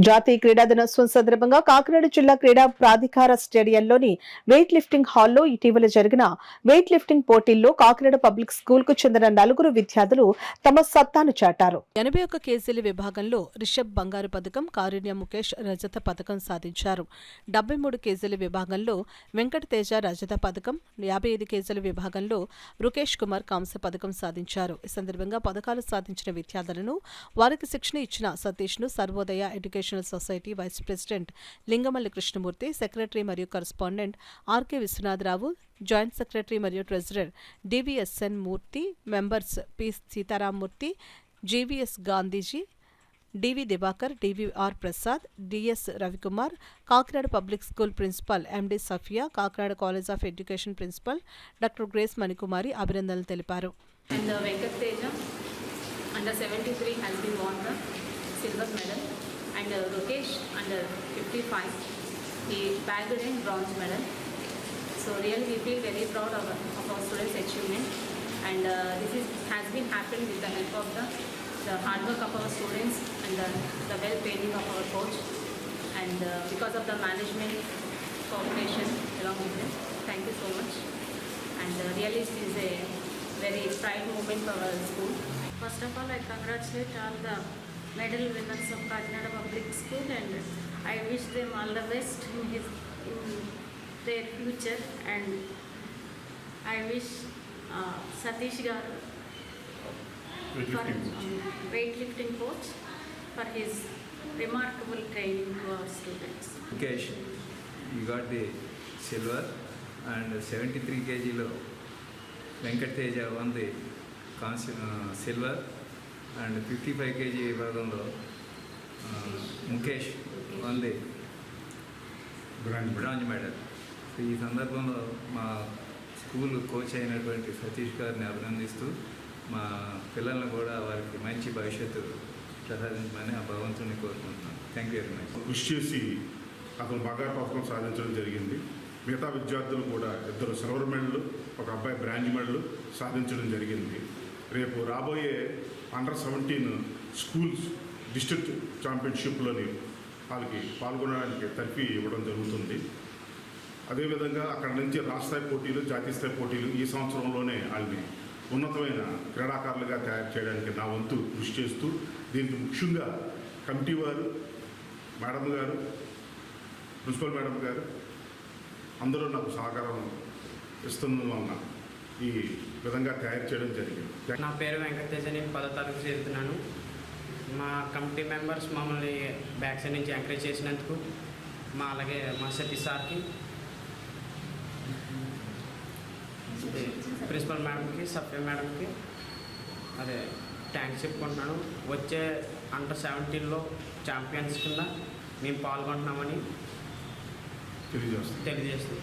జాతీయ క్రీడా దినోత్సవం సందర్భంగా కాకినాడ జిల్లా క్రీడా ప్రాధికార స్టేడియంలోని వెయిట్ లిఫ్టింగ్ హాల్లో ఇటీవల జరిగిన వెయిట్ లిఫ్టింగ్ పోటీల్లో కాకినాడ పబ్లిక్ స్కూల్ కు చెందిన 4 విద్యార్థులు తమ సత్తాను చాటారు. 81 కేజీల విభాగంలో రిషబ్ బంగారు పథకం, కారుణ్య ముఖేష్ రజత పథకం సాధించారు. 73 కేజీల విభాగంలో వెంకట తేజ రజత పథకం, 55 కేజీల విభాగంలో రుకేష్ కుమార్ కాంస్య పథకం సాధించారు. ఈ సందర్భంగా పథకాలు సాధించిన విద్యార్థులను వారికి శిక్షణ ఇచ్చిన సతీష్ ను Sarvodaya education society vice president Lingamalli Krishnamurthy, secretary మరియు correspondent RK Viswanatharao, joint secretary మరియు treasurer DVSN Murthy, members P Sitaramamurthy, GVS Gandhiji, DV Diwakar, DVR Prasad, DS Ravikumar, Kakinada public school principal MD Safia, Kakinada college of education principal doctor Grace Manikumari అభినందనలు తెలిపారు. And Venkat Teja under 73 has been won the silver medal, and Rukesh under 55 he bagged in bronze medal. So really we feel very proud of our students' achievement, and has been happened with the help of the hard work of our students and the well training of our coach, and because of the management cooperation along with them. Thank you so much, and really it is a very pride moment for our school. First of all, I congratulate all the medal winners of Kakinada Public School, and I wish them all the best in their future, and I wish Satish Garu for weightlifting coach for his remarkable training to our students. Mukesh, you got the silver, and 73 kg lo Venkat Teja won the silver, and 55 kg విభాగంలో Mukesh one the bronze medal. ఈ సందర్భంలో మా school coach అయినటువంటి సతీష్ గారిని అభినందిస్తూ మా పిల్లలను కూడా వారికి మంచి భవిష్యత్తు ప్రసాదించమని ఆ భగవంతుని కోరుకుంటున్నాను. Thank you very much. కృషి చేసి అతను బంగారు పథకం సాధించడం జరిగింది. మిగతా విద్యార్థులు కూడా 2 సిల్వర్ మెడల్, ఒక అబ్బాయి బ్రాంజ్ మెడల్ సాధించడం జరిగింది. రేపు రాబోయే అండర్ 17 స్కూల్స్ డిస్ట్రిక్ట్ ఛాంపియన్షిప్లోని వాళ్ళకి పాల్గొనడానికి తర్ఫీ ఇవ్వడం జరుగుతుంది. అదేవిధంగా అక్కడ నుంచి రాష్ట్రస్థాయి పోటీలు, జాతీయ స్థాయి పోటీలు ఈ సంవత్సరంలోనే వాళ్ళని ఉన్నతమైన క్రీడాకారులుగా తయారు చేయడానికి నా వంతు కృషి చేస్తూ, దీనికి ముఖ్యంగా కమిటీ వారు, మేడం గారు, ప్రిన్సిపల్ మేడం గారు అందరూ నాకు సహకారం ఇస్తున్నందువలన ఈ విధంగా తయారు చేయడం జరిగింది. నా పేరు వెంకట తేజ, నేను 10వ తరగతి చదువుతున్నాను. మా కమిటీ మెంబర్స్ మమ్మల్ని బ్యాక్ సైడ్ నుంచి ఎంకరేజ్ చేసినందుకు అలాగే మా సతీష్ సార్కి, ప్రిన్సిపల్ మేడంకి, సఫ్య మేడంకి అదే థ్యాంక్స్ చెప్పుకుంటున్నాను. వచ్చే అండర్ 17లో ఛాంపియన్స్ కింద మేము పాల్గొంటున్నామని తెలియజేస్తాం.